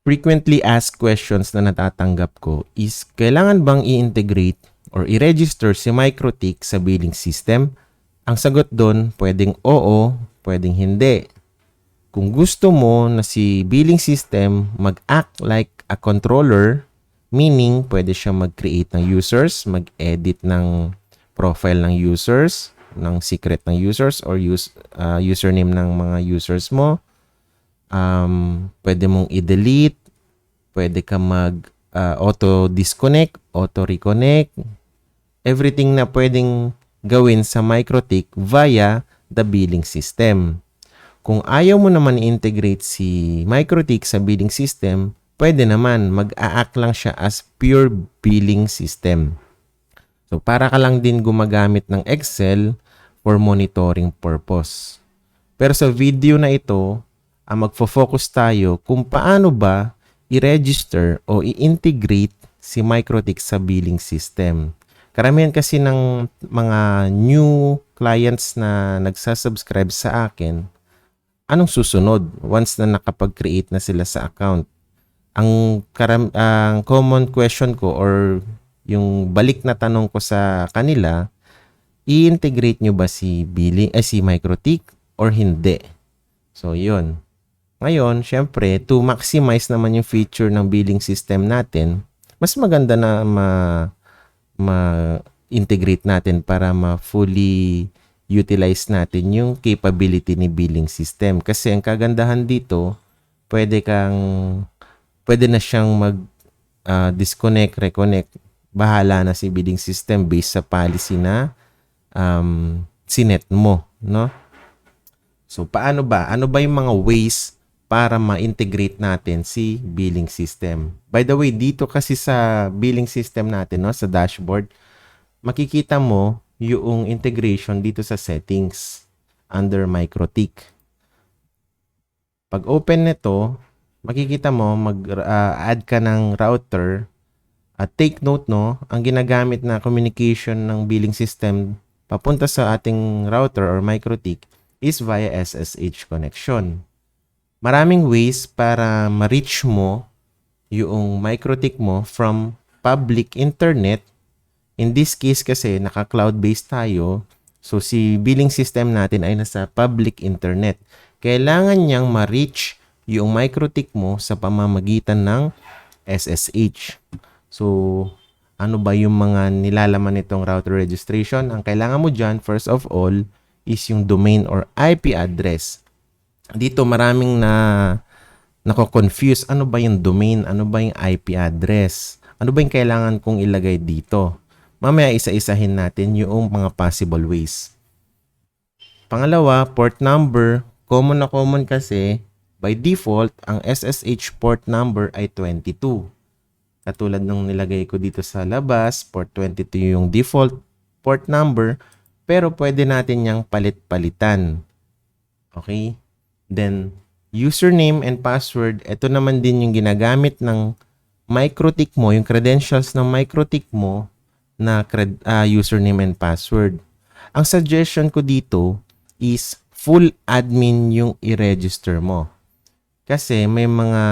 frequently asked questions na natatanggap ko is, kailangan bang i-integrate or i-register si MikroTik sa billing system? Ang sagot doon, pwedeng oo, pwedeng hindi. Kung gusto mo na si billing system mag-act like a controller, meaning pwede siya mag-create ng users, mag-edit ng profile ng users, ng secret ng users or username ng mga users mo, pwede mong i-delete, pwede ka auto-disconnect, auto-reconnect, everything na pwedeng gawin sa MikroTik via the billing system. Kung ayaw mo naman i-integrate si MikroTik sa billing system, pwede naman mag-a-act lang siya as pure billing system. So, para ka lang din gumagamit ng Excel for monitoring purpose. Pero sa video na ito, magfo-focus tayo kung paano ba i-register o i-integrate si MikroTik sa billing system. Karamihan kasi ng mga new clients na nagsasubscribe sa akin, anong susunod once na nakapag-create na sila sa account? Ang common question ko or yung balik na tanong ko sa kanila, i-integrate nyo ba si MikroTik or hindi? So, yun. Ngayon, syempre, to maximize naman yung feature ng billing system natin, mas maganda na ma-integrate natin para ma-fully utilize natin yung capability ni billing system. Kasi ang kagandahan dito, pwede na siyang disconnect, reconnect. Bahala na si billing system based sa policy na sinet mo, no? So, paano ba? Ano ba yung mga ways para ma-integrate natin si billing system? By the way, dito kasi sa billing system natin, no, sa dashboard, makikita mo yung integration dito sa settings under MikroTik. Pag open nito, makikita mo mag-add ka ng router. At take note, no, ang ginagamit na communication ng billing system papunta sa ating router or MikroTik is via SSH connection. Maraming ways para ma-reach mo yung MikroTik mo from public internet. In this case kasi, naka-cloud-based tayo. So, si billing system natin ay nasa public internet. Kailangan niyang ma-reach yung MikroTik mo sa pamamagitan ng SSH. So, ano ba yung mga nilalaman nitong router registration? Ang kailangan mo dyan, first of all, is yung domain or IP address. Dito maraming nako-confuse. Ano ba yung domain? Ano ba yung IP address? Ano ba yung kailangan kong ilagay dito? Mamaya isa-isahin natin yung mga possible ways. Pangalawa, port number. Common na common kasi, by default, ang SSH port number ay 22. Katulad nung nilagay ko dito sa labas, port 22 yung default port number, pero pwede natin niyang palit-palitan. Okay? Then, username and password, ito naman din yung ginagamit ng MikroTik mo, yung credentials ng MikroTik mo na username and password. Ang suggestion ko dito is full admin yung i-register mo. Kasi may mga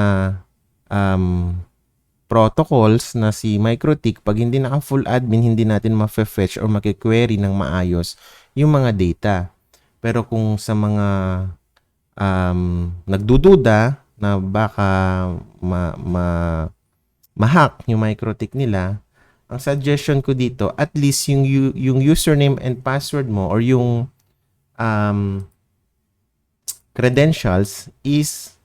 protocols na si MikroTik, pag hindi naka-full admin, hindi natin ma-fetch or maki-query ng maayos yung mga data. Pero kung sa mga nagdududa na baka ma-hack yung MikroTik nila, ang suggestion ko dito, at least yung username and password mo or yung credentials is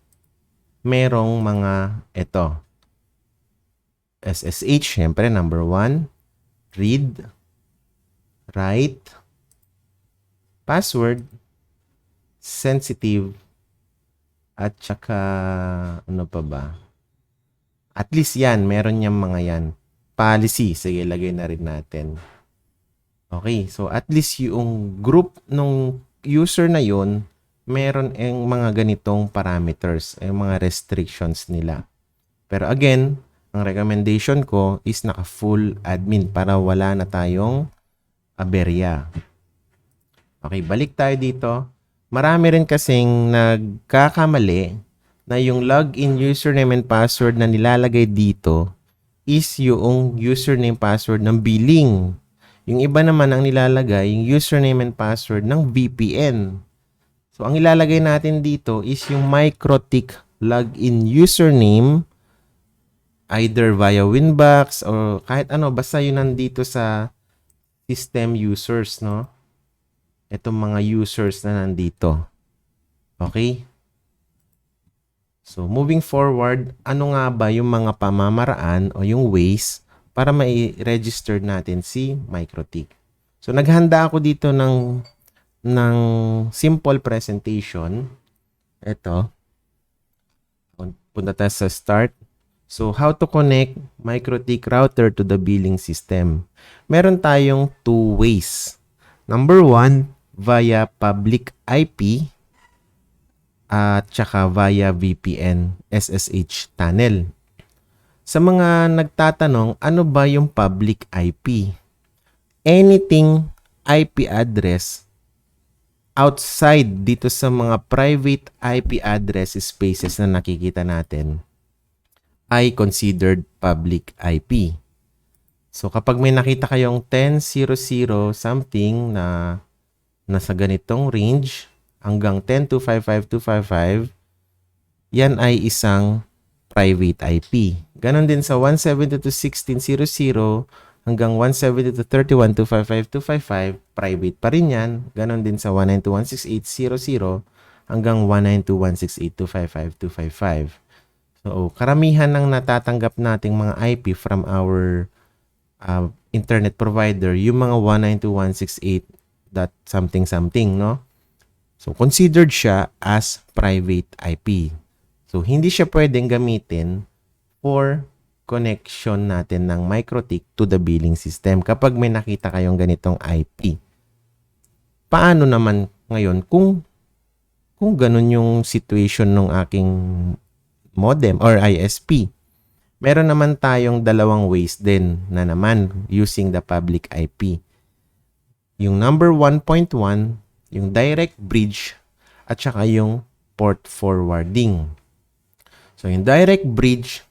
merong mga ito. SSH, syempre, number 1. Read, write, password, sensitive, at saka, ano pa ba? At least yan, meron niyang mga yan. Policy, sige, lagay na rin natin. Okay, so at least yung group ng user na yon meron ang mga ganitong parameters, ang mga restrictions nila. Pero again, ang recommendation ko is naka-full admin para wala na tayong aberya. Okay, balik tayo dito. Marami rin kasing nagkakamali na yung login username and password na nilalagay dito is yung username password ng billing. Yung iba naman ang nilalagay yung username and password ng VPN. So, ang ilalagay natin dito is yung MikroTik login username either via Winbox or kahit ano, basta yun nandito sa system users, no? Itong mga users na nandito. Okay? So, moving forward, ano nga ba yung mga pamamaraan o yung ways para ma-register natin si MikroTik? So, naghanda ako dito ng simple presentation. Ito. Punta tayo sa start. So, how to connect MikroTik router to the billing system? Meron tayong two ways. Number one, via public IP at saka via VPN SSH tunnel. Sa mga nagtatanong, ano ba yung public IP? Anything IP address outside dito sa mga private IP address spaces na nakikita natin ay considered public IP. So kapag may nakita kayong 10.00 something na nasa ganitong range hanggang 10.255.255, yan ay isang private IP. Ganon din sa 172.16.00 hanggang 172.31.255.255, private pa rin yan. Ganon din sa 192.168.00 hanggang 192.168.255.255. So, karamihan ng natatanggap nating mga IP from our internet provider, yung mga 192.168 something, no? So, considered siya as private IP. So, hindi siya pwedeng gamitin for connection natin ng MikroTik to the billing system kapag may nakita kayong ganitong IP. Paano naman ngayon kung ganun yung situation ng aking modem or ISP? Meron naman tayong dalawang ways din na naman using the public IP. Yung number 1.1, yung direct bridge, at saka yung port forwarding. So, yung direct bridge,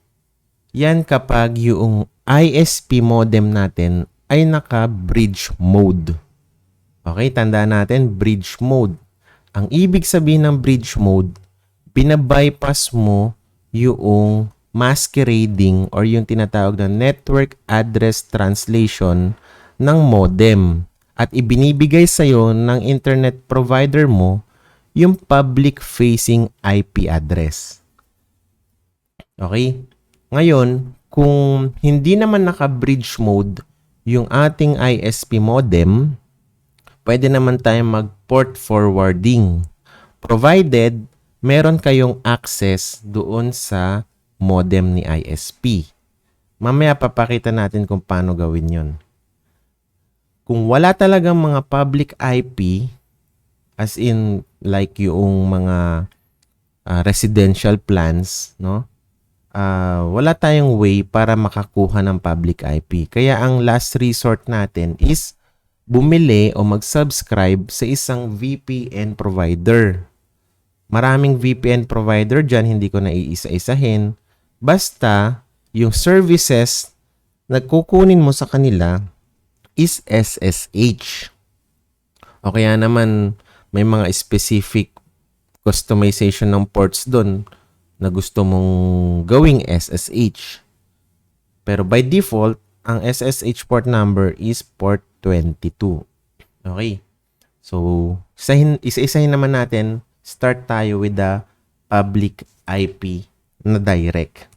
yan kapag yung ISP modem natin ay naka-bridge mode. Okay, tandaan natin, bridge mode. Ang ibig sabihin ng bridge mode, binabypass mo yung masquerading or yung tinatawag na network address translation ng modem at ibinibigay sa'yo ng internet provider mo yung public-facing IP address. Okay? Ngayon, kung hindi naman naka-bridge mode yung ating ISP modem, pwede naman tayong mag-port forwarding provided meron kayong access doon sa modem ni ISP. Mamaya papakita natin kung paano gawin yon. Kung wala talagang mga public IP, as in like yung mga residential plans, no? Wala tayong way para makakuha ng public IP. Kaya ang last resort natin is bumili o mag-subscribe sa isang VPN provider. Maraming VPN provider dyan, hindi ko na iisa-isahin. Basta, yung services na kukunin mo sa kanila is SSH. O kaya naman, may mga specific customization ng ports doon na gusto mong gawing SSH. Pero by default, ang SSH port number is port 22. Okay. So, isa-isahin naman natin. Start tayo with the public IP na direct.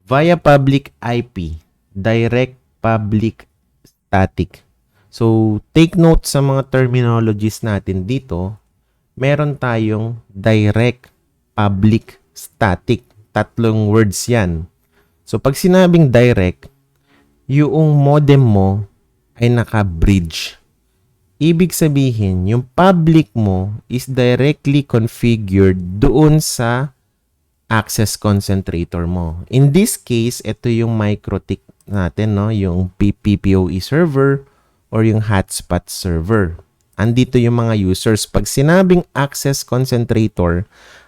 Via public IP, direct public static. So, take note sa mga terminologies natin dito. Meron tayong direct public static. Tatlong words yan. So, pag sinabing direct, yung modem mo ay naka-bridge. Ibig sabihin, yung public mo is directly configured doon sa access concentrator mo. In this case, ito yung MikroTik natin, no? Yung PPPoE server or yung hotspot server. Andito yung mga users. Pag sinabing access concentrator,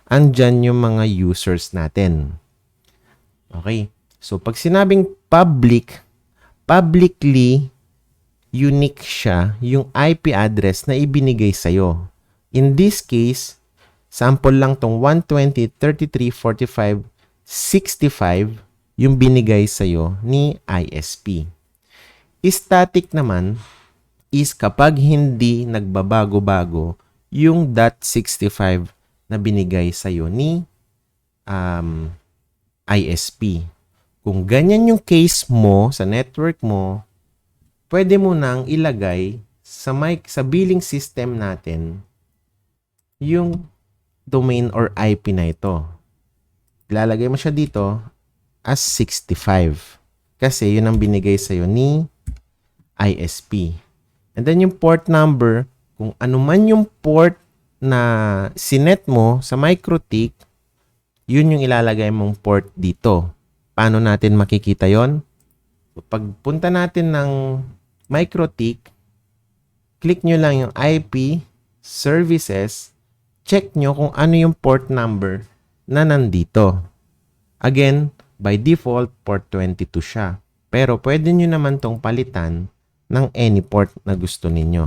andyan yung mga users natin. Okay. So, pag sinabing public, publicly unique siya yung IP address na ibinigay sa'yo. In this case, sample lang tong 120.33.45.65 yung binigay sa'yo ni ISP. Static naman is kapag hindi nagbabago-bago yung .65 na binigay sa'yo ni ISP. Kung ganyan yung case mo sa network mo, pwede mo nang ilagay sa billing system natin yung domain or IP na ito. Ilalagay mo siya dito as 65. Kasi yun ang binigay sa'yo ni ISP. And then yung port number, kung ano man yung port na sinet mo sa MikroTik, yun yung ilalagay mong port dito. Paano natin makikita yon? Pagpunta natin ng MikroTik, click nyo lang yung IP, services, check nyo kung ano yung port number na nandito. Again, by default, port 22 siya. Pero pwede nyo naman tong palitan ng any port na gusto ninyo.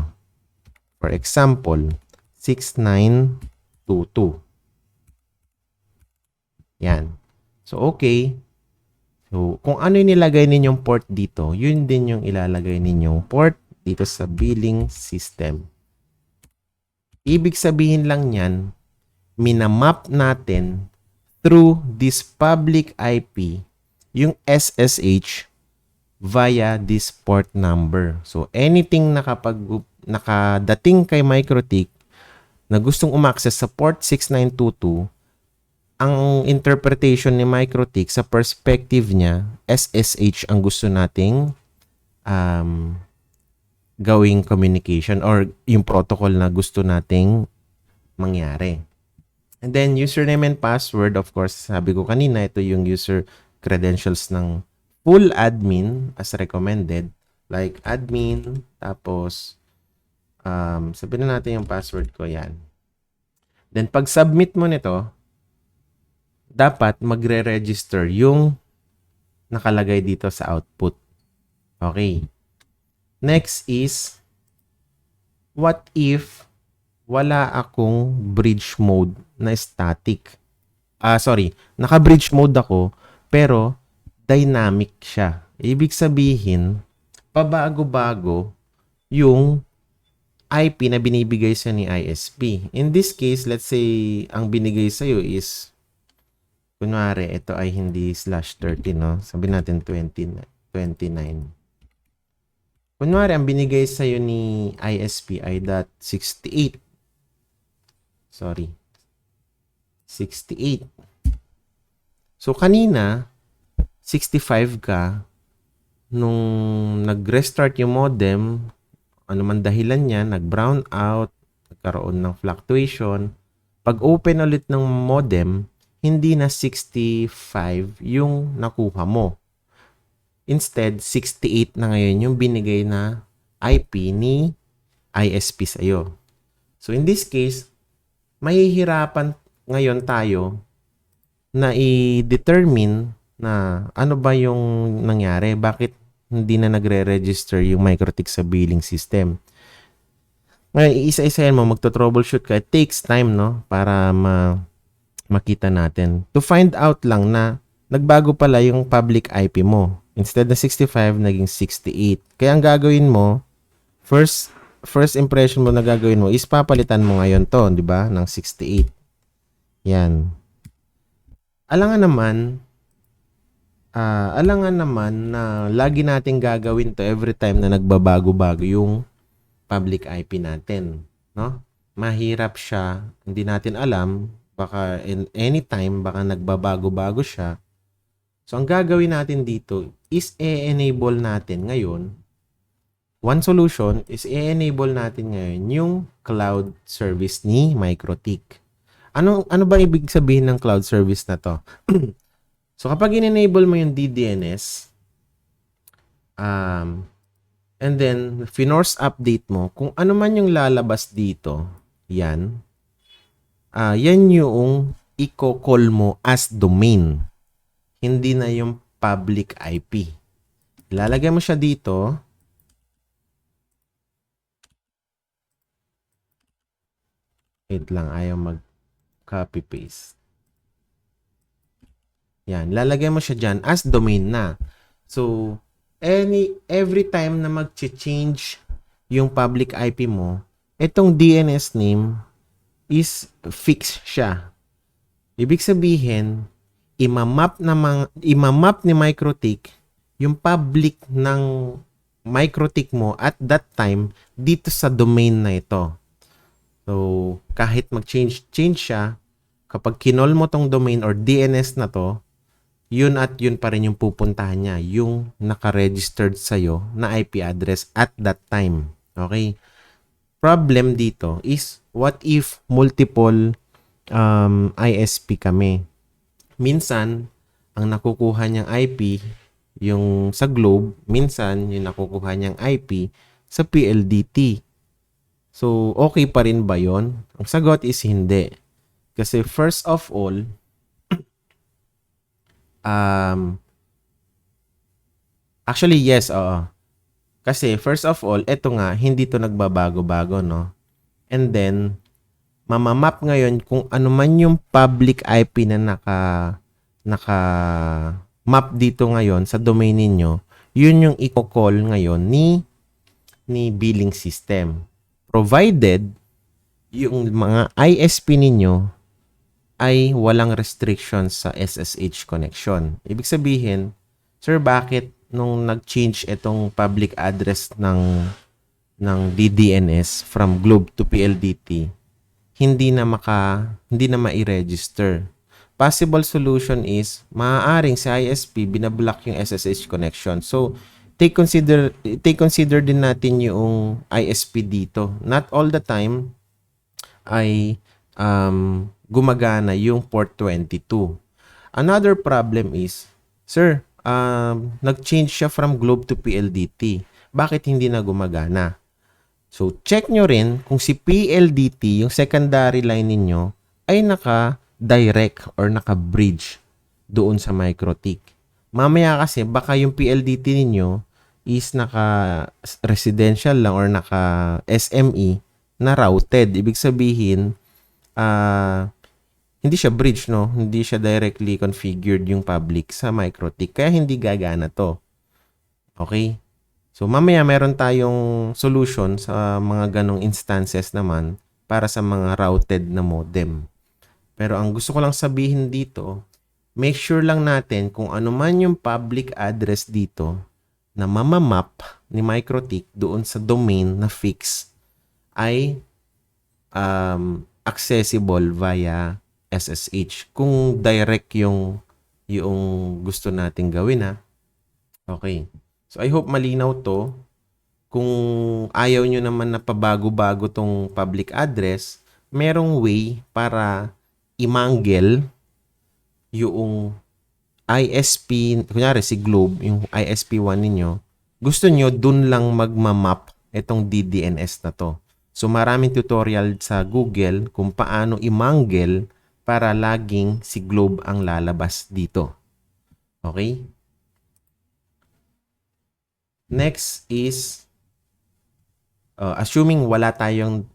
For example, 6922. Yan. So, okay. So, kung ano yung nilagay ninyong port dito, yun din yung ilalagay ninyong port dito sa billing system. Ibig sabihin lang yan, minamap natin through this public IP yung SSH via this port number. So, anything na kapag nakadating kay MikroTik na gustong umaccess sa port 6922, ang interpretation ni MikroTik sa perspective niya, SSH ang gusto nating gawing communication or yung protocol na gusto nating mangyari. And then, username and password, of course, sabi ko kanina, ito yung user credentials ng full admin as recommended. Like admin, tapos, sabihin na natin yung password ko, yan. Then, pag submit mo nito, dapat magre-register yung nakalagay dito sa output. Okay. Next is, what if wala akong bridge mode na static? Naka-bridge mode ako, pero dynamic siya. Ibig sabihin, pabago-bago yung IP na binibigay sa ni ISP. In this case, let's say, ang binigay sa'yo is kunwari, ito ay hindi /30, no? Sabihin natin 29. Kunwari, ang binigay sa'yo ni ISP ay .68. Sorry. 68. So, kanina, 65 ka. Nung nag-restart yung modem, ano man dahilan niya, nag-brown out, nagkaroon ng fluctuation. Pag open ulit ng modem, hindi na 65 yung nakuha mo. Instead, 68 na ngayon yung binigay na IP ni ISP sa'yo. So, in this case, mahihirapan ngayon tayo na i-determine na ano ba yung nangyari. Bakit hindi na nagre-register yung MikroTik sa billing system? Ngayon, isa-isahin mo, magto-troubleshoot ka. It takes time, no? Para makita natin. To find out lang na nagbago pala yung public IP mo. Instead na 65, naging 68. Kaya ang gagawin mo, first impression mo na gagawin mo is papalitan mo ngayon to, di ba? Ng 68. Yan. Alangan naman na lagi nating gagawin to every time na nagbabago-bago yung public IP natin, no? Mahirap siya, hindi natin alam, baka in any time baka nagbabago-bago siya. So ang gagawin natin dito is i-enable natin ngayon. One solution is i-enable natin ngayon yung cloud service ni MikroTik. Ano ba ibig sabihin ng cloud service na to? So kapag in-enable mo yung DDNS, And then, finorce update mo, kung ano man yung lalabas dito, yan, yan yung i-call mo as domain. Hindi na yung public IP. Lalagay mo siya dito. Wait lang, ayaw mag-copy paste. Yan, lalagay mo siya dyan as domain na. So, every time na mag-change yung public IP mo, itong DNS name is fixed siya. Ibig sabihin, imamap ni MikroTik yung public ng MikroTik mo at that time dito sa domain na ito. So, kahit mag-change siya, kapag kinol mo tong domain or DNS na to, yun at yun pa rin yung pupuntahan niya, yung naka-registered sa'yo na IP address at that time. Okay? Problem dito is, what if multiple ISP kami? Minsan, ang nakukuha niyang IP, yung sa Globe, minsan, yung nakukuha niyang IP sa PLDT. So, okay pa rin ba yon? Ang sagot is hindi. Kasi first of all, actually yes, oo. Kasi first of all, eto nga, hindi to nagbabago-bago, no? And then, mamamap ngayon kung ano man yung public IP na naka-map dito ngayon sa domain ninyo, yun yung i-call ngayon ni billing system. Provided yung mga ISP ninyo ay walang restrictions sa SSH connection. Ibig sabihin, sir, bakit nung nag-change itong public address ng DDNS from Globe to PLDT, hindi na mai-register? Possible solution is maaaring sa ISP binablock yung SSH connection. So, take consider din natin yung ISP dito. Not all the time ay gumagana yung port 22. Another problem is, sir, nag-change siya from Globe to PLDT. Bakit hindi na gumagana? So, check nyo rin kung si PLDT, yung secondary line ninyo, ay naka-direct or naka-bridge doon sa MikroTik. Mamaya kasi, baka yung PLDT ninyo is naka-residential lang or naka-SME na routed. Ibig sabihin, hindi siya bridge, no? Hindi siya directly configured yung public sa MikroTik. Kaya hindi gagana to. Okay? So, mamaya meron tayong solution sa mga ganong instances naman para sa mga routed na modem. Pero ang gusto ko lang sabihin dito, make sure lang natin kung ano man yung public address dito na mamamap ni MikroTik doon sa domain na fix ay accessible via SSH. Kung direct yung gusto nating gawin, ha. Okay. So, I hope malinaw to. Kung ayaw nyo naman na pabago-bago tong public address, merong way para imanggel yung ISP, kunyari si Globe, yung ISP1 ninyo, gusto nyo dun lang magmamap itong DDNS na to. So, maraming tutorial sa Google kung paano imanggel para laging si Globe ang lalabas dito. Okay? Next is, assuming wala tayong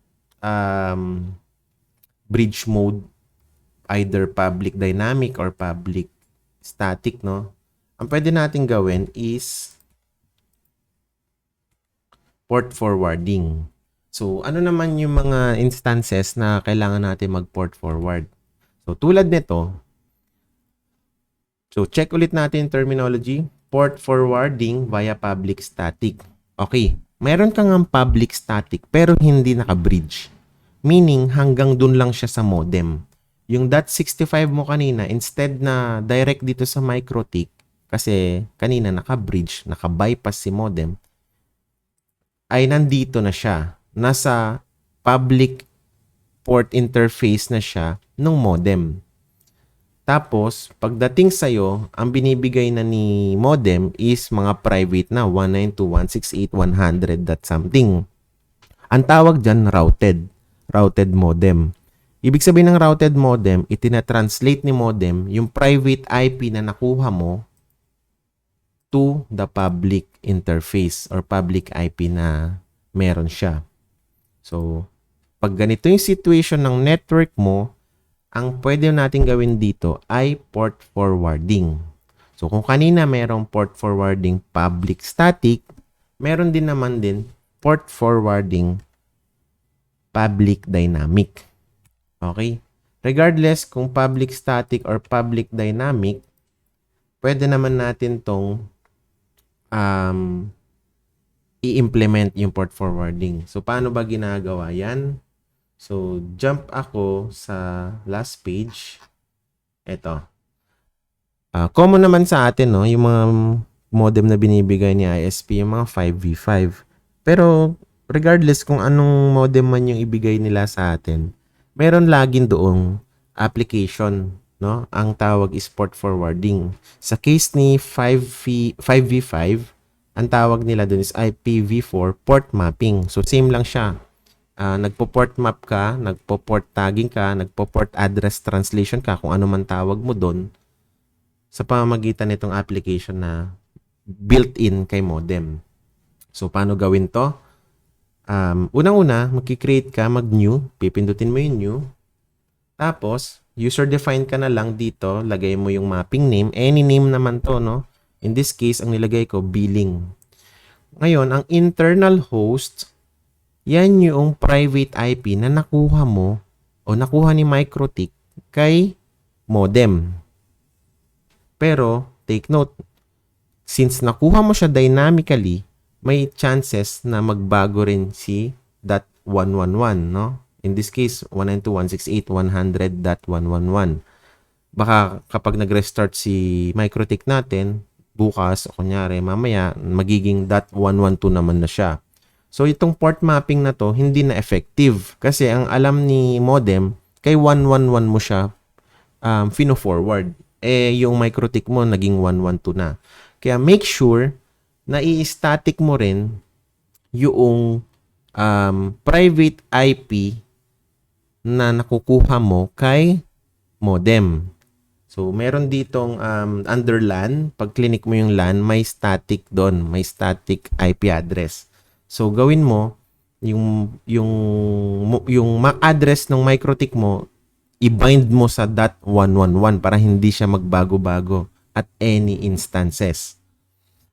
bridge mode, either public dynamic or public static, no? Ang pwede natin gawin is port forwarding. So, ano naman yung mga instances na kailangan natin mag-port forward? So, tulad nito, so check ulit natin terminology, port forwarding via public static. Okay, meron kang public static pero hindi naka-bridge. Meaning, hanggang dun lang siya sa modem. Yung .65 mo kanina, instead na direct dito sa MikroTik, kasi kanina naka-bridge, naka-bypass si modem, ay nandito na siya. Nasa public port interface na siya ng modem. Tapos, pagdating sa'yo, ang binibigay na ni modem is mga private na 192.168.100 dot something. Ang tawag dyan, routed. Routed modem. Ibig sabihin ng routed modem, itinatranslate ni modem yung private IP na nakuha mo to the public interface or public IP na meron siya. So, pag ganito yung situation ng network mo, ang pwede natin gawin dito ay port forwarding. So, kung kanina merong port forwarding public static, meron din naman din port forwarding public dynamic. Okay? Regardless kung public static or public dynamic, pwede naman natin tong i-implement yung port forwarding. So, paano ba ginagawa yan? So, jump ako sa last page. Ito. Common naman sa atin, no? Yung mga modem na binibigay ni ISP, yung mga 5v5. Pero, regardless kung anong modem man yung ibigay nila sa atin, meron laging doong application, no? Ang tawag is port forwarding. Sa case ni 5v5, ang tawag nila doon is IPv4 port mapping. So, same lang siya. Nagpo-port map ka, nagpo-port tagging ka, nagpo-port address translation ka, kung ano man tawag mo doon, sa pamamagitan nitong application na built-in kay modem. So, paano gawin to? Unang-una, magki-create ka, mag-new, pipindutin mo yung new. Tapos, user-defined ka na lang dito, lagay mo yung mapping name, any name naman to, no? In this case, ang nilagay ko, billing. Ngayon, ang internal host, yan yung private IP na nakuha mo o nakuha ni MikroTik kay modem. Pero, take note, since nakuha mo siya dynamically, may chances na magbago rin si .111, no? In this case, 192.168.100.111. Baka kapag nag-restart si MikroTik natin, bukas o kunyari, mamaya, magiging .112 naman na siya. So, itong port mapping na to, hindi na effective. Kasi ang alam ni modem, kay 111 mo siya fino-forward. Yung MikroTik mo, naging 112 na. Kaya make sure na i-static mo rin yung private IP na nakukuha mo kay modem. So, meron ditong under LAN. Pag clinic mo yung LAN, may static doon. May static IP address. So, gawin mo, yung MAC address ng MikroTik mo, i-bind mo sa .111 para hindi siya magbago-bago at any instances.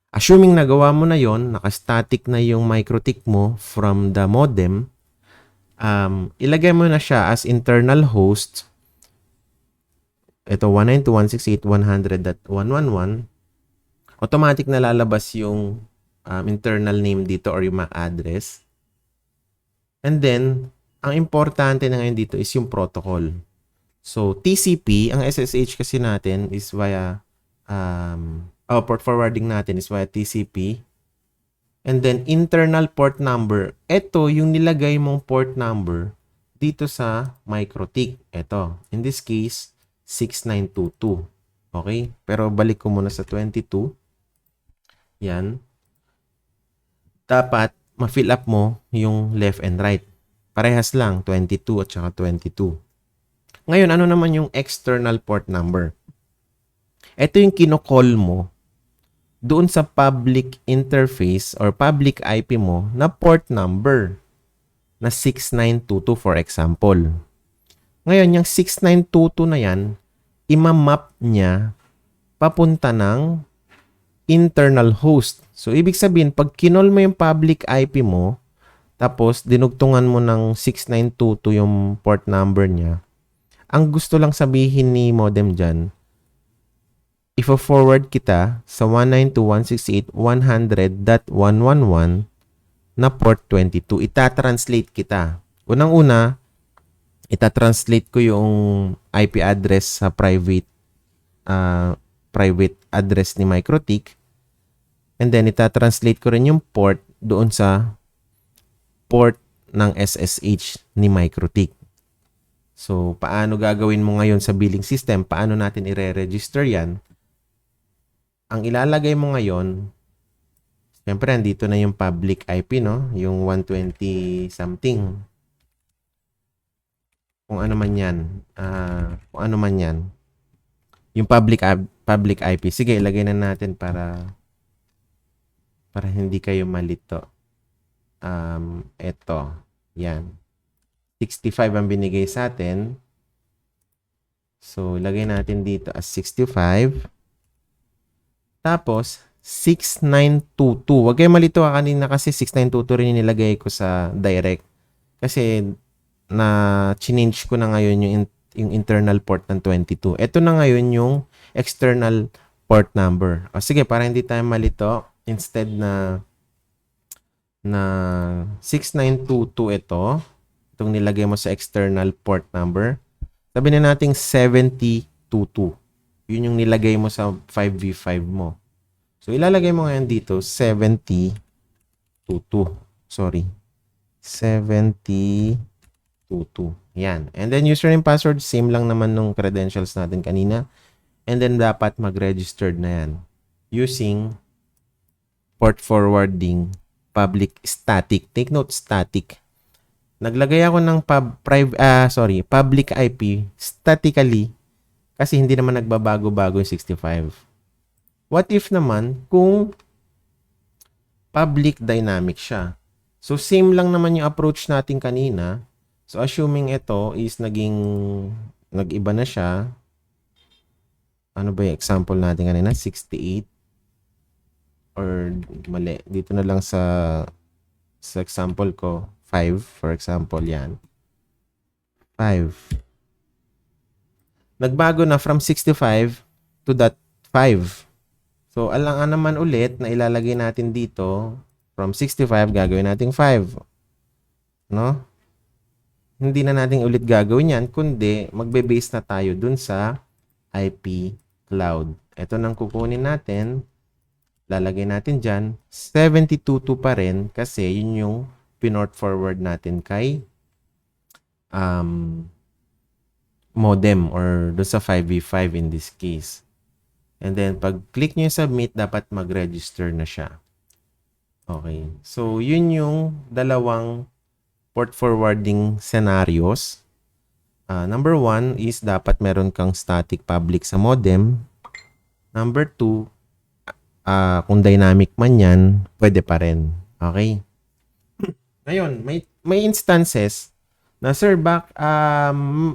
Assuming nagawa mo na yon, naka-static na yung MikroTik mo from the modem, ilagay mo na siya as internal host. Ito, 192.168.100.111. Automatic na lalabas yung internal name dito or yung MAC address. And then, ang importante na ngayon dito is yung protocol. So, TCP, ang SSH kasi natin is via, port forwarding natin is via TCP. And then, internal port number. Ito, yung nilagay mong port number dito sa MikroTik. Ito, in this case, 6922. Okay? Pero balik ko muna sa 22. Yan. Dapat ma-fill up mo yung left and right. Parehas lang, 22 at saka 22. Ngayon, ano naman yung external port number? Ito yung kinocall mo doon sa public interface or public IP mo na port number na 6922 for example. Ngayon, yung 6922 na yan, imamap niya papunta ng internal host. So, ibig sabihin, pag kinol mo yung public IP mo, tapos dinugtungan mo ng 6922 yung port number niya, ang gusto lang sabihin ni modem dyan, ifo-forward kita sa 192.168.100.111 na port 22. Ita-translate kita. Unang-una, ita-translate ko yung IP address sa private address ni MikroTik. And then, ita-translate ko rin yung port doon sa port ng SSH ni MikroTik. So, paano gagawin mo ngayon sa billing system? Paano natin i-register yan? Ang ilalagay mo ngayon, siyempre, andito na yung public IP, no? Yung 120 something. Kung ano man yan. Kung ano man yan. Yung public IP. Sige, ilagay na natin para hindi kayo malito. Ito. Yan. 65 ang binigay sa atin. So, ilagay natin dito as 65. Tapos, 6922. Huwag kayo malito kanina kasi 6922 rin nilagay ko sa direct. Kasi, na-change ko na ngayon yung internal port ng 22. Ito na ngayon yung external port number. O sige, para hindi tayo malito, instead na 6922 itong nilagay mo sa external port number, sabi na nating 7022. Yun yung nilagay mo sa 5v5 mo. So, ilalagay mo ngayon dito, 7022. Sorry. 7022. Yan. And then, username, password, same lang naman nung credentials natin kanina. And then, dapat mag-registered na yan. Using port forwarding public static. Take note, static. Naglagay ako ng public IP statically kasi hindi naman nagbabago-bago yung 65. What if naman kung public dynamic siya? So, same lang naman yung approach natin kanina. So, assuming ito is nag-iba na siya. Ano ba yung example natin kanina? 68. Or mali. Dito na lang sa example ko. 5, for example, yan. 5. Nagbago na from 65 to that 5. So, alangan naman ulit na ilalagay natin dito, from 65, gagawin natin 5. No? Hindi na natin ulit gagawin yan, kundi magbe-base na tayo dun sa IP cloud. Ito nang kukunin natin. Lalagay natin dyan. 72.2 pa rin kasi yun yung pinort forward natin kay modem or doon sa 5v5 in this case. And then, pag click nyo yung submit, dapat mag-register na siya. Okay. So, yun yung dalawang port forwarding scenarios. Number 1 is dapat meron kang static public sa modem. Number 2, kung dynamic man yan, pwede pa rin. Okay? Ngayon, may instances na sir,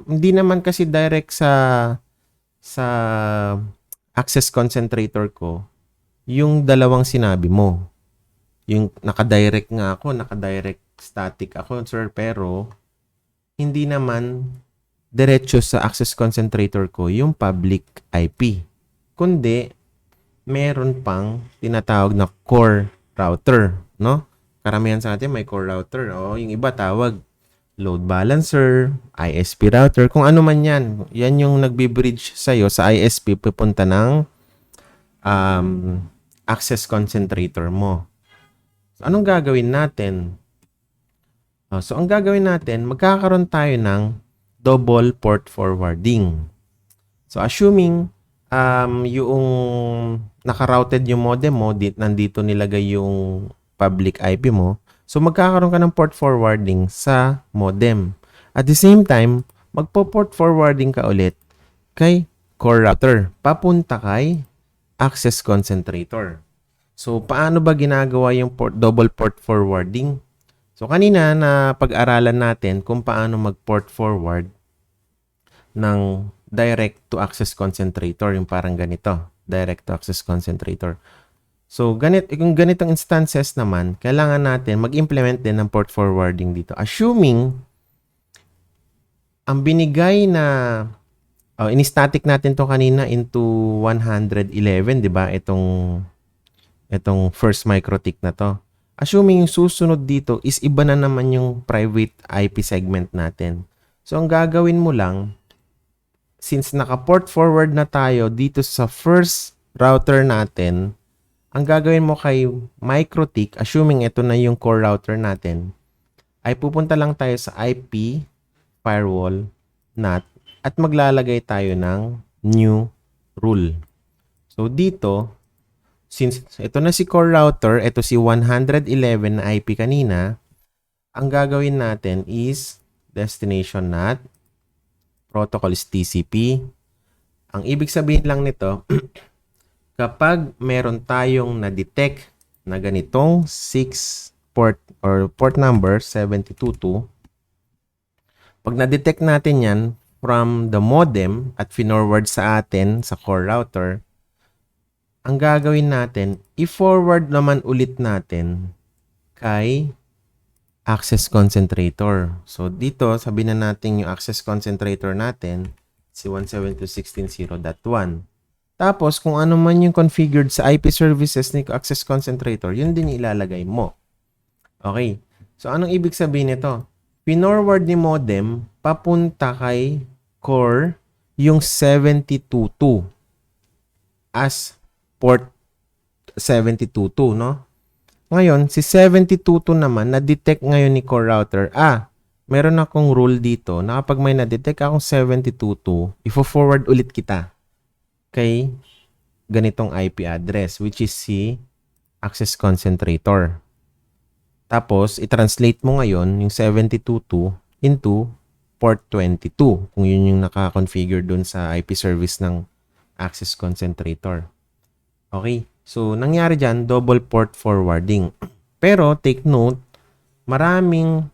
hindi naman kasi direct sa access concentrator ko yung dalawang sinabi mo. Yung naka-direct nga ako, naka-direct static ako, sir, pero hindi naman diretso sa access concentrator ko yung public IP. Kundi meron pang tinatawag na core router, no? Karamihan sa atin may core router. O, yung iba tawag load balancer, ISP router, kung ano man yan. Yan yung nagbi-bridge sa'yo sa ISP pupunta ng access concentrator mo. So, anong gagawin natin? So, ang gagawin natin, magkakaroon tayo ng double port forwarding. So, assuming yung naka-routed yung modem mo, nandito nilagay yung public IP mo. So, magkakaroon ka ng port forwarding sa modem. At the same time, magpo-port forwarding ka ulit kay core router. Papunta kay access concentrator. So, paano ba ginagawa yung double port forwarding? So, kanina na pag-aralan natin kung paano mag-port forward ng direct to access concentrator. Yung parang ganito. Direct to access concentrator. So, kung ganitong instances naman, kailangan natin mag-implement din ng port forwarding dito. Assuming, ang binigay na, in-static natin to kanina into 111, di ba? Itong first microtik na to. Assuming yung susunod dito is iba na naman yung private IP segment natin. So, ang gagawin mo lang, since naka-port forward na tayo dito sa first router natin, ang gagawin mo kay MikroTik, assuming ito na yung core router natin, ay pupunta lang tayo sa IP firewall NAT at maglalagay tayo ng new rule. So dito, since ito na si core router, ito si 111 na IP kanina, ang gagawin natin is destination NAT, protocol is TCP. Ang ibig sabihin lang nito, kapag meron tayong na-detect na ganitong 6 port or port number 722, pag na-detect natin yan from the modem at finorward sa atin sa core router, ang gagawin natin, i-forward naman ulit natin kay access concentrator. So dito, sabihin na natin yung access concentrator natin, si 172.16.0.1. Tapos, kung ano man yung configured sa IP services ni access concentrator, yun din ilalagay mo. Okay. So, anong ibig sabihin nito? Pinorward ni modem, papunta kay core yung 722 as port 722, no? Ngayon, si 722 naman, na-detect ngayon ni core router, meron akong rule dito na kapag may na-detect akong 722, ifo-forward ulit kita kay ganitong IP address, which is si access concentrator. Tapos, i-translate mo ngayon yung 722 into port 22, kung yun yung naka-configure dun sa IP service ng access concentrator. Okay? So, nangyari dyan, double port forwarding. Pero, take note, maraming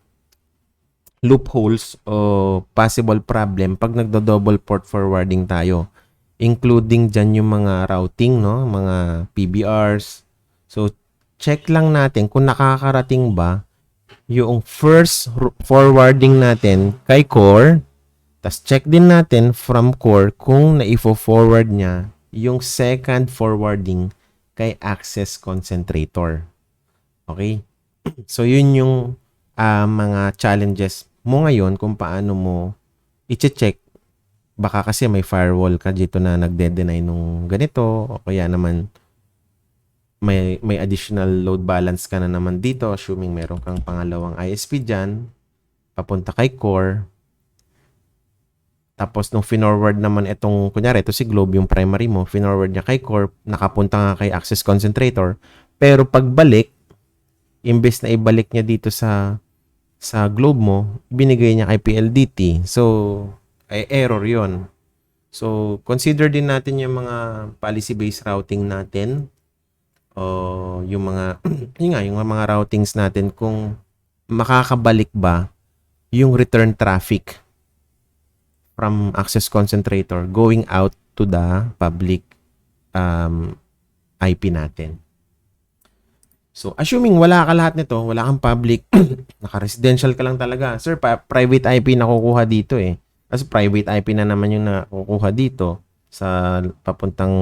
loopholes o possible problem pag nagdo-double port forwarding tayo. Including dyan yung mga routing, no? Mga PBRs. So, check lang natin kung nakakarating ba yung first forwarding natin kay core. Tapos, check din natin from core kung naifo-forward niya yung second forwarding kay access concentrator. Okay? So, yun yung mga challenges mo ngayon kung paano mo i-check. Baka kasi may firewall ka dito na nagde-deny nung ganito o kaya naman may additional load balance ka na naman dito assuming meron kang pangalawang ISP dyan papunta kay core. Tapos nung finorward naman itong, kunyari ito si Globe yung primary mo, finorward niya kay core, nakapunta nga kay access concentrator, pero pagbalik, imbes na ibalik niya dito sa Globe mo, binigay niya kay PLDT. So, ay error yon. So, consider din natin yung mga policy-based routing natin o yung mga yung mga routings natin kung makakabalik ba yung return traffic from access concentrator going out to the public IP natin. So, assuming wala ka lahat nito, wala kang public, naka-residential ka lang talaga. Sir, private IP nakukuha dito eh. Kasi private IP na naman yung nakukuha dito sa papuntang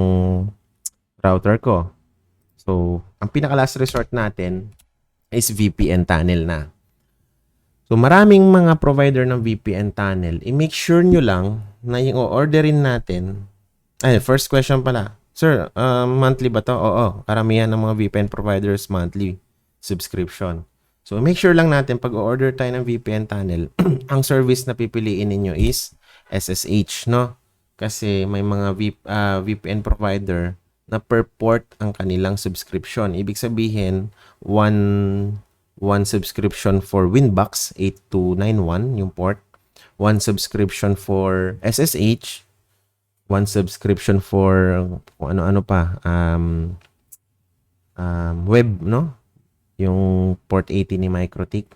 router ko. So, ang pinaka-last resort natin is VPN tunnel na. So, maraming mga provider ng VPN tunnel. I-make sure nyo lang na yung orderin natin. First question pala. Sir, monthly ba to? Oo. Karamihan ng mga VPN providers monthly subscription. So, make sure lang natin pag order tayo ng VPN tunnel, ang service na pipiliin ninyo is SSH, no? Kasi may mga VPN provider na per port ang kanilang subscription. Ibig sabihin, one subscription for Winbox 8291, yung port. One subscription for SSH. One subscription for kung ano-ano pa. Web, no? Yung port 80 ni MikroTik.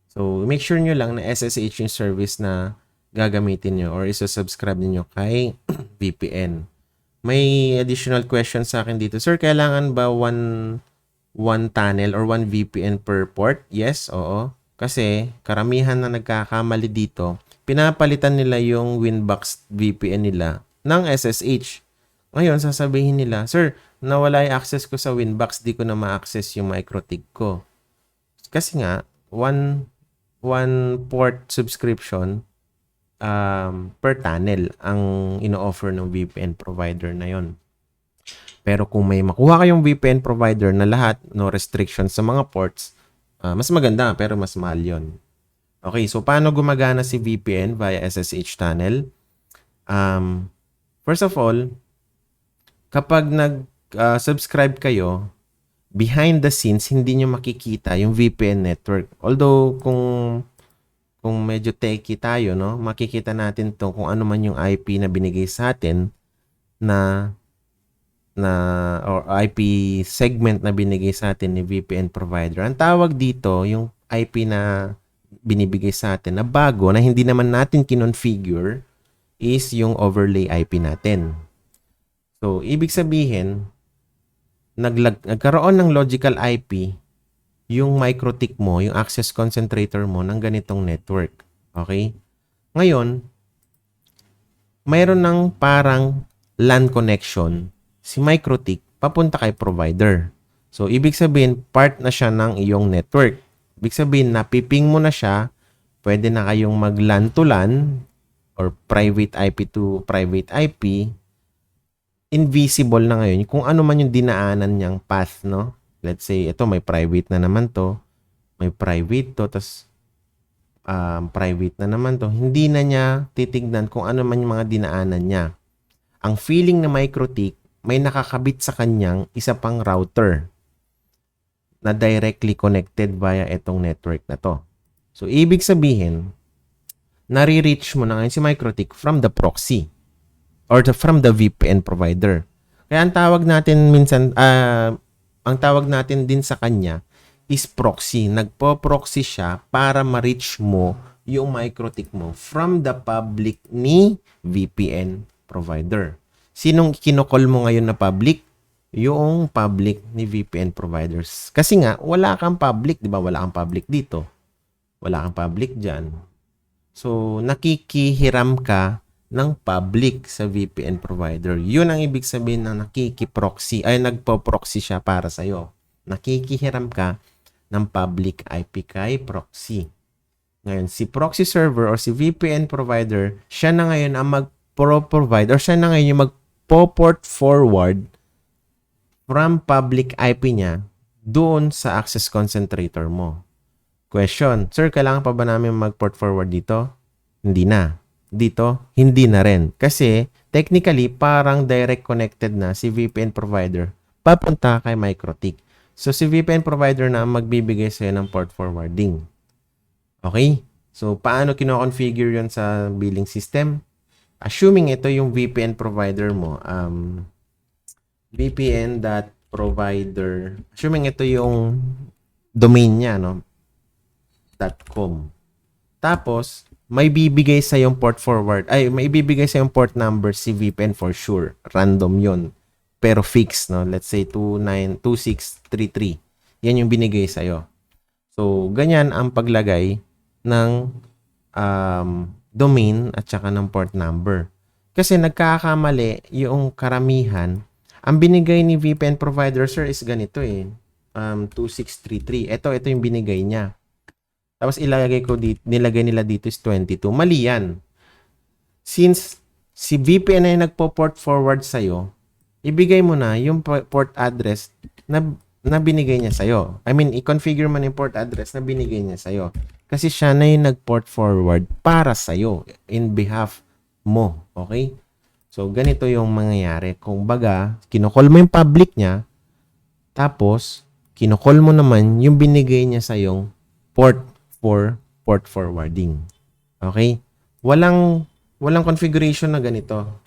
So, make sure nyo lang na SSH yung service na gagamitin nyo or isa-subscribe niyo kay VPN. May additional question sa akin dito. Sir, kailangan ba one tunnel or one VPN per port? Yes, oo. Kasi karamihan na nagkakamali dito, pinapalitan nila yung Winbox VPN nila ng SSH. Ngayon, sasabihin nila, Sir, nawala yung access ko sa Winbox, di ko na ma-access yung MikroTik ko. Kasi nga, one port subscription per tunnel ang ino-offer ng VPN provider na yon. Pero kung may makuha kayong VPN provider na lahat, no restrictions sa mga ports, mas maganda pero mas mahal yun. Okay, so paano gumagana si VPN via SSH tunnel? First of all, kapag nag-subscribe kayo, behind the scenes, hindi nyo makikita yung VPN network. Although, kung medyo techy tayo, no, makikita natin to kung ano man yung IP na binigay sa atin na or IP segment na binigay sa atin ni VPN provider. Ang tawag dito, yung IP na binibigay sa atin na bago, na hindi naman natin kinonfigure, is yung overlay IP natin. So, ibig sabihin, nagkaroon ng logical IP yung MikroTik mo, yung access concentrator mo ng ganitong network. Okay? Ngayon, mayroon ng parang LAN connection si MikroTik papunta kay provider. So, ibig sabihin, part na siya ng iyong network. Ibig sabihin, napiping mo na siya, pwede na kayong mag-LAN to LAN or private IP to private IP. Invisible na ngayon kung ano man yung dinaanan niyang path, no? Let's say, ito may private na naman to. May private to, tas private na naman to. Hindi na niya titignan kung ano man yung mga dinaanan niya. Ang feeling na MikroTik, may nakakabit sa kanyang isa pang router na directly connected via itong network na to. So, ibig sabihin, nare-reach mo na ngayon si MikroTik from the proxy or from the VPN provider. Kaya ang tawag natin minsan, ang tawag natin din sa kanya is proxy. Nagpo-proxy siya para ma-reach mo yung MikroTik mo from the public ni VPN provider. Sinong kinokol mo ngayon na public? Yung public ni VPN providers. Kasi nga, wala kang public, di ba? Wala kang public dito. Wala kang public dyan. So, nakikihiram ka ng public sa VPN provider. Yun ang ibig sabihin ng nakikiproxy, ay nagpo-proxy siya para sa'yo. Nakikihiram ka ng public IP kay proxy. Ngayon, si proxy server or si VPN provider, siya na ngayon ang mag-provide or siya na ngayon yung mag-port forward from public IP niya doon sa access concentrator mo. Question, sir, kailangan pa ba namin mag-port forward dito? Hindi na. Dito, hindi na rin. Kasi, technically, parang direct connected na si VPN provider papunta kay MikroTik. So, si VPN provider na ang magbibigay sa'yo ng port forwarding. Okay? So, paano kino-configure yun sa billing system? Assuming ito yung VPN provider mo, VPN.provider, assuming ito yung domain niya, no? .com. Tapos, may bibigay sa yung port forward, may bibigay sa yung port number si VPN for sure. Random yun. Pero fixed, no? Let's say 2633. Yan yung binigay sa'yo. So, ganyan ang paglagay ng domain at saka ng port number. Kasi nagkakamali yung karamihan. Ang binigay ni VPN provider, sir, is ganito eh. 2633. Ito yung binigay niya. Tapos nilagay nila dito is 22. Mali yan. Since si VPN ay nagpo-port forward sa'yo, ibigay mo na yung port address na binigay niya sa'yo. I mean, i-configure mo na yung port address na binigay niya sa'yo. Kasi siya na yung nag-port forward para sa'yo in behalf mo. Okay? So, ganito yung mangyayari. Kung baga, kinokol mo yung public niya, tapos, kinokol mo naman yung binigay niya sa'yong port for port forwarding. Okay? Walang configuration na ganito.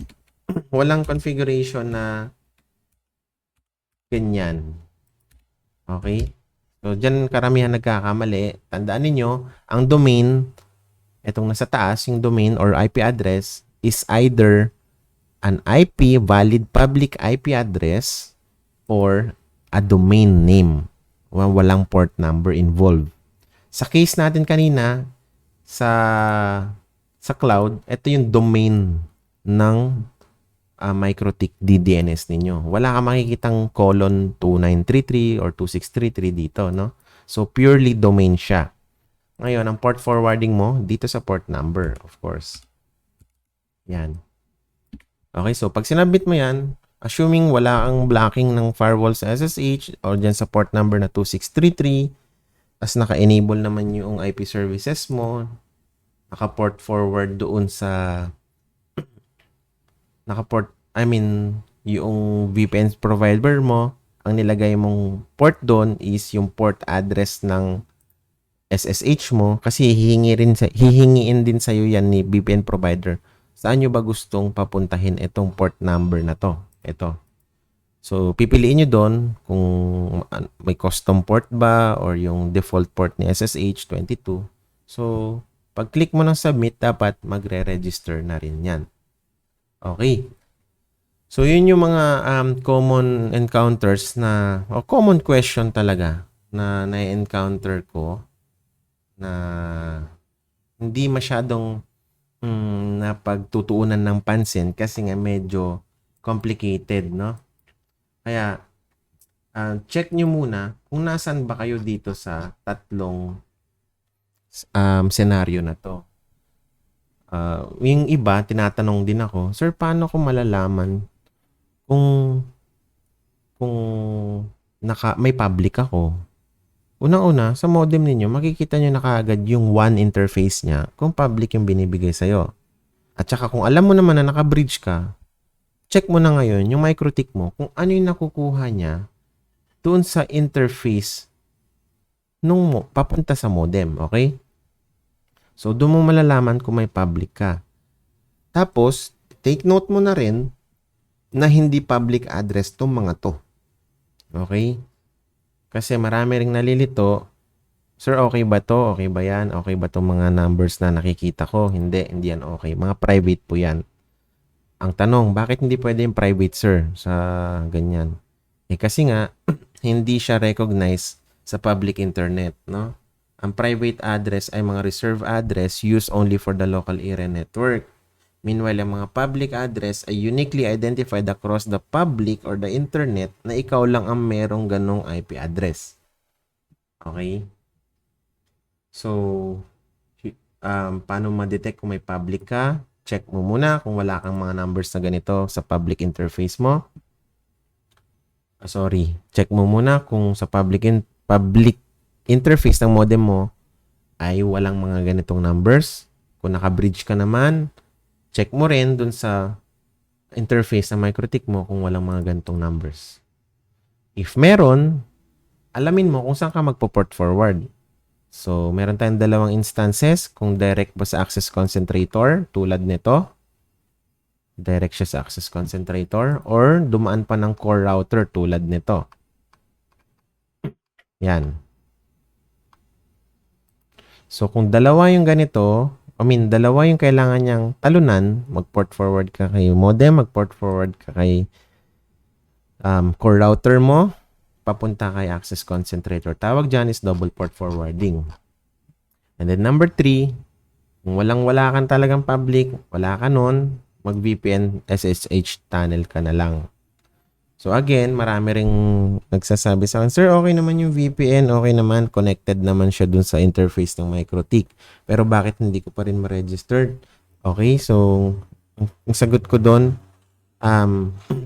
Walang configuration na ganyan. Okay? So, dyan karamihan nagkakamali. Tandaan ninyo, ang domain, itong nasa taas, yung domain or IP address is either an IP, valid public IP address, or a domain name. Walang port number involved. Sa case natin kanina, sa cloud, ito yung domain ng MikroTik DDNS ninyo. Wala ka makikitang colon 2933 or 2633 dito, no? So, purely domain siya. Ngayon, ang port forwarding mo, dito sa port number, of course. Yan. Okay, so pag sinabit mo yan, assuming wala kang blocking ng firewall sa SSH or dyan sa port number na 2633, as naka-enable naman yung IP services mo, naka-port forward doon sa yung VPN provider mo, ang nilagay mong port doon is yung port address ng SSH mo kasi hihingiin din sa iyo yan ni VPN provider. Saan nyo ba gustong papuntahin itong port number na to? Ito. So, pipiliin nyo doon kung may custom port ba or yung default port ni SSH 22. So, pag-click mo ng submit, dapat magre-register na rin yan. Okay. So, yun yung mga common encounters o common question talaga na na-encounter ko na hindi masyadong napagtutuunan ng pansin kasi nga medyo complicated, no? Kaya, check nyo muna kung nasan ba kayo dito sa tatlong senaryo na to. Yung iba, tinatanong din ako, Sir, paano ko malalaman kung may public ako? Unang-una, sa modem ninyo, makikita nyo na kaagad yung WAN interface niya kung public yung binibigay sa'yo. At saka kung alam mo naman na naka-bridge ka, check mo na ngayon yung MikroTik mo kung ano yung nakukuha niya doon sa interface nung papunta sa modem, okay? So, doon mo malalaman kung may public ka. Tapos, take note mo na rin na hindi public address tong mga to. Okay? Kasi marami ring nalilito, Sir, okay ba to? Okay ba yan? Okay ba tong mga numbers na nakikita ko? Hindi yan okay. Mga private po yan. Ang tanong, bakit hindi pwede yung private, sir, sa ganyan? Kasi nga, hindi siya recognized sa public internet, no? Ang private address ay mga reserved address used only for the local area network. Meanwhile, ang mga public address ay uniquely identified across the public or the internet na ikaw lang ang merong ganong IP address. Okay? So, paano ma-detect kung may public ka? Check mo muna kung wala kang mga numbers na ganito sa public interface mo. Check mo muna kung sa public interface ng modem mo ay walang mga ganitong numbers. Kung naka-bridge ka naman, check mo rin dun sa interface ng MikroTik mo kung walang mga ganitong numbers. If meron, alamin mo kung saan ka magpo-port forward. So, meron tayong dalawang instances. Kung direct ba sa access concentrator, tulad nito. Direct siya sa access concentrator. Or dumaan pa ng core router, tulad nito. Yan. So, kung dalawa yung ganito, dalawa yung kailangan niyang talunan, mag-port forward ka kay modem, mag-port forward ka kay core router mo, papunta kay access concentrator. Tawag dyan is double port forwarding. And then number 3, kung wala kang talagang public, wala ka nun, mag-VPN SSH tunnel ka na lang. So again, marami ring nagsasabi sa akin, Sir, okay naman yung VPN, okay naman, connected naman siya dun sa interface ng MikroTik. Pero bakit hindi ko pa rin ma-registered? Okay, so ang sagot ko dun,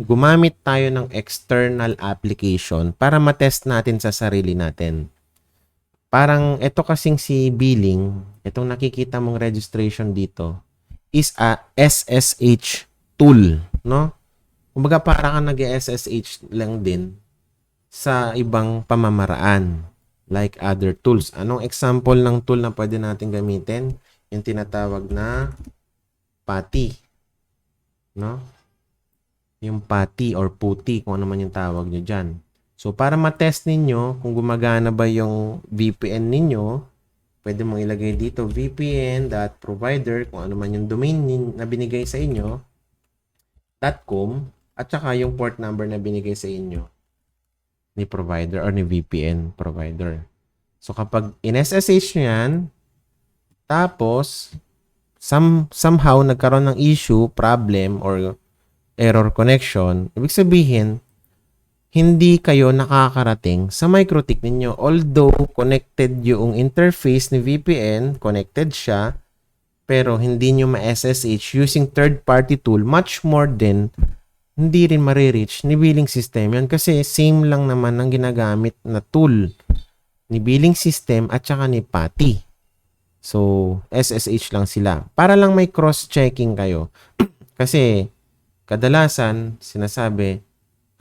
gumamit tayo ng external application para matest natin sa sarili natin. Parang ito kasing si billing, itong nakikita mong registration dito, is a SSH tool, no? Kumbaga para kang nag-SSH lang din sa ibang pamamaraan like other tools. Anong example ng tool na pwede natin gamitin? Yung tinatawag na PuTTY, no? Yung PuTTY or PuTTY, kung ano man yung tawag nyo dyan. So, para matest ninyo kung gumagana ba yung VPN ninyo, pwede mong ilagay dito vpn.provider, kung ano man yung domain na binigay sa inyo, .com, at saka yung port number na binigay sa inyo ni provider or ni VPN provider. So, kapag in-SSH nyo yan, tapos, somehow nagkaroon ng issue, problem, or error connection, ibig sabihin, hindi kayo nakakarating sa MikroTik ninyo. Although, connected yung interface ni VPN, connected siya, pero hindi nyo ma-SSH using third-party tool, much more din, hindi rin marireach ni billing system yan kasi same lang naman ang ginagamit na tool ni billing system at saka ni PATI. So, SSH lang sila. Para lang may cross-checking kayo. Kasi, kadalasan, sinasabi,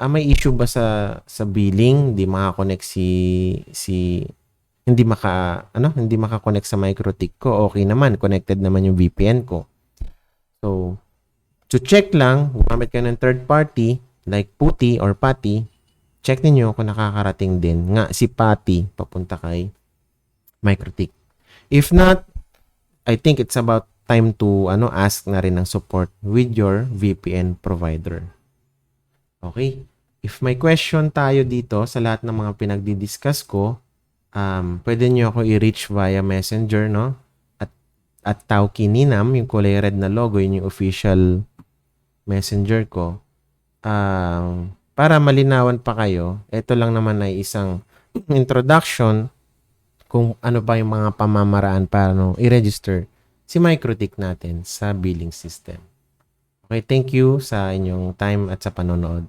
may issue ba sa billing? Hindi makakonect hindi maka-connect sa MikroTik ko. Okay naman, connected naman yung VPN ko. So, to check lang, gumamit ka ng third party, like PuTi or PATI, check ninyo kung nakakarating din nga si PATI papunta kay MikroTik. If not, I think it's about time to ask na rin ng support with your VPN provider. Okay? If may question tayo dito sa lahat ng mga pinagdi-discuss ko, pwede nyo ako i-reach via Messenger, no? At Taukininam, yung kulay red na logo, yun yung official Messenger ko. Para malinawan pa kayo, ito lang naman ay isang introduction kung ano ba yung mga pamamaraan para i-register si MikroTik natin sa billing system. Okay, thank you sa inyong time at sa panonood.